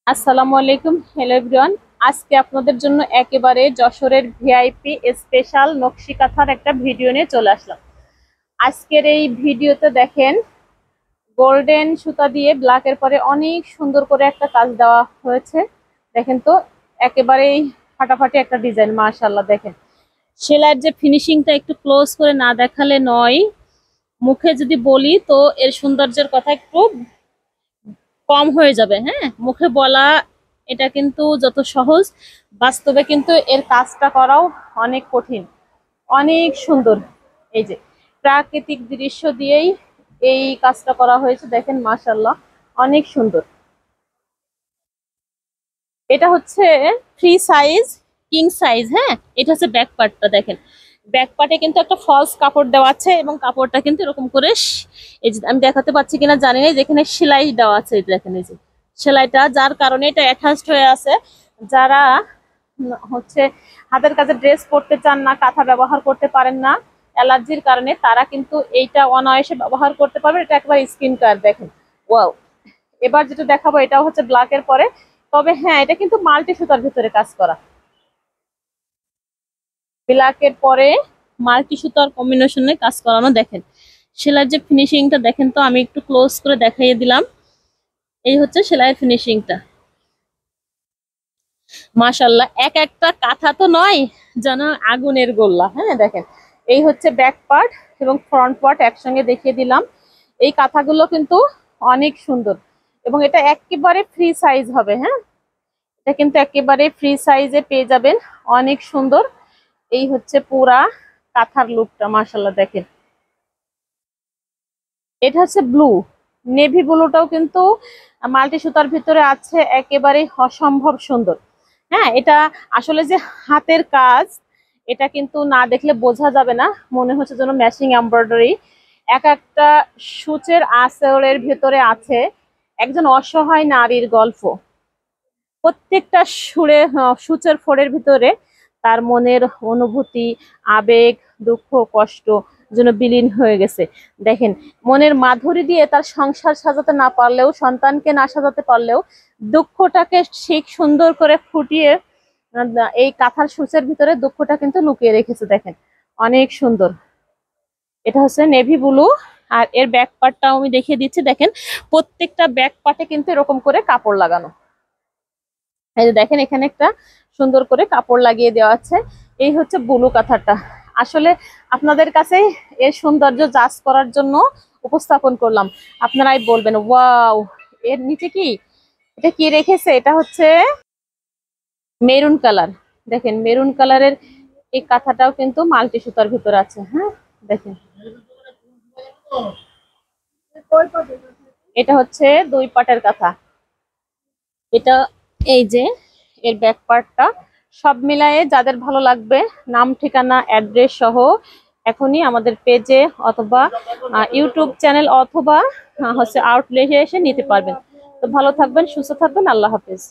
আসসালামু আলাইকুম, hello everyone. আজকে আপনাদের জন্য একেবারে যশোরের ভিআইপি স্পেশাল নকশি কাঁথার একটা ভিডিও নিয়ে চলে আসলাম। আজকের এই ভিডিওতে দেখেন গোল্ডেন সুতা দিয়ে ব্ল্যাকের পরে অনেক সুন্দর করে একটা কাজ দেওয়া হয়েছে। দেখেন তো, একেবারেই ফাটাফাটি একটা ডিজাইন, মাশাআল্লাহ। দেখেন সেলাইয়ের যে ফিনিশিংটা একটু ক্লোজ করে না দেখালে নয়। মুখে যদি বলি তো এর সৌন্দর্যের কথা একটু কম হয়ে যাবে। হ্যাঁ, মুখে বলা এটা কিন্তু যত সহজ, বাস্তবে কিন্তু এর কাজটা করাও অনেক কঠিন। অনেক সুন্দর, এই যে প্রাকৃতিক দৃশ্য দিয়েই এই কাজটা করা হয়েছে। দেখেন মাশাআল্লাহ, অনেক সুন্দর। এটা হচ্ছে ফ্রি সাইজ, কিং সাইজ। হ্যাঁ, এটা হচ্ছে ব্যাক পার্টটা। দেখেন ব্যাক পার্টে কিন্তু একটা ফলস কাপড় দেওয়া আছে এবং কাপড়টা কিন্তু এরকম করে এই যে আমি দেখাতে পাচ্ছি কিনা জানি না, যেখানে সেলাই দেওয়া আছে। এই যে দেখেন, এই যে সেলাইটা, যার কারণে এটা অ্যাটাচড হয়ে আছে। যারা হচ্ছে হাতের কাছে ড্রেস পরতে চান না, কাঁথা ব্যবহার করতে পারেন না অ্যালার্জির কারণে, তারা কিন্তু এইটা অনায়াসে ব্যবহার করতে পারবে। এটা একবার স্কিন কেয়ার। দেখেন ওয়াও। এবার যেটা দেখাবো এটাও হচ্ছে ব্ল্যাকের পরে, তবে হ্যাঁ এটা কিন্তু মাল্টি সুতার ভিতরে কাজ করা। ব্ল্যাকের পরে মাল্টি সুতার কম্বিনেশনে কাজ করানো। দেখেন সেলাইয়ের যে ফিনিশিংটা দেখেন তো, আমি একটু ক্লোজ করে দেখাইয়ে দিলাম। এই হচ্ছে সেলাইয়ের ফিনিশিংটা, মাশাল্লাহ। এক একটা কাঁথা তো নয়, যেন আগুনের গোল্লা। হ্যাঁ দেখেন, এই হচ্ছে ব্যাক পার্ট এবং ফ্রন্ট পার্ট একসঙ্গে দেখিয়ে দিলাম। এই কাঁথাগুলো কিন্তু অনেক সুন্দর এবং এটা একেবারে ফ্রি সাইজ হবে। হ্যাঁ, এটা কিন্তু একেবারে ফ্রি সাইজে পেয়ে যাবেন, অনেক সুন্দর। এই হচ্ছে পুরা কাঁথার লুকটা, মাশাল্লাহ। দেখেন এটা হচ্ছে ব্লু, নেভি ব্লুটাও কিন্তু মাল্টি সুতার ভিতরে আছে, একেবারে অসম্ভব সুন্দর। হ্যাঁ, এটা আসলে যে হাতের কাজ, এটা কিন্তু না দেখলে বোঝা যাবে না, মনে হচ্ছে যেন ম্যাচিং এমব্রয়ডারি। এক একটা সূচের আঁচলের ভিতরে আছে একজন অসহায় নারীর গল্প। প্রত্যেকটা সূচের ফোড়ের ভিতরে তার মনের অনুভূতি, আবেগ, দুঃখ, কষ্ট যেন বিলীন হয়ে গেছে। দেখেন মনের মাধুরী দিয়ে তার সংসার সাজাতে না পারলেও, সন্তানকে না সাজাতে পারলেও, দুঃখটাকে ঠিক সুন্দর করে ফুটিয়ে এই কাঁথার সূচের ভিতরে দুঃখটা কিন্তু লুকিয়ে রেখেছে। দেখেন অনেক সুন্দর। এটা হচ্ছে নেভি ব্লু। আর এর ব্যাক পার্টটাও আমি দেখিয়ে দিচ্ছি। দেখেন প্রত্যেকটা ব্যাক পার্টে কিন্তু এরকম করে কাপড় লাগানো। এই যে দেখেন এখানে একটা সুন্দর করে কাপড় লাগিয়ে দেওয়া আছে। এই হচ্ছে ব্লু কাঁথাটা। আসলে আপনাদের কাছে এর সৌন্দর্য জাজ করার জন্য উপস্থাপন করলাম। আপনারাই বলবেন ওয়াও, এর নিচে কি, এটা কি রেখেছে। এটা হচ্ছে মেরুন কালার। দেখেন মেরুন কালারের এই কাঁথাটাও কিন্তু মাল্টি সুতার ভিতর আছে। হ্যাঁ দেখেন, এটা হচ্ছে দুই পাটের কাঁথা। এটা এই যে এর ব্যাক পার্টটা, সব মিলায়ে যাদের ভালো লাগবে, নাম ঠিকানা অ্যাড্রেস সহ এখনই আমাদের পেজে অথবা ইউটিউব চ্যানেল অথবা হচ্ছে আউটলেটে এসে নিতে পারবেন। তো ভালো থাকবেন, সুস্থ থাকবেন, আল্লাহ হাফেজ।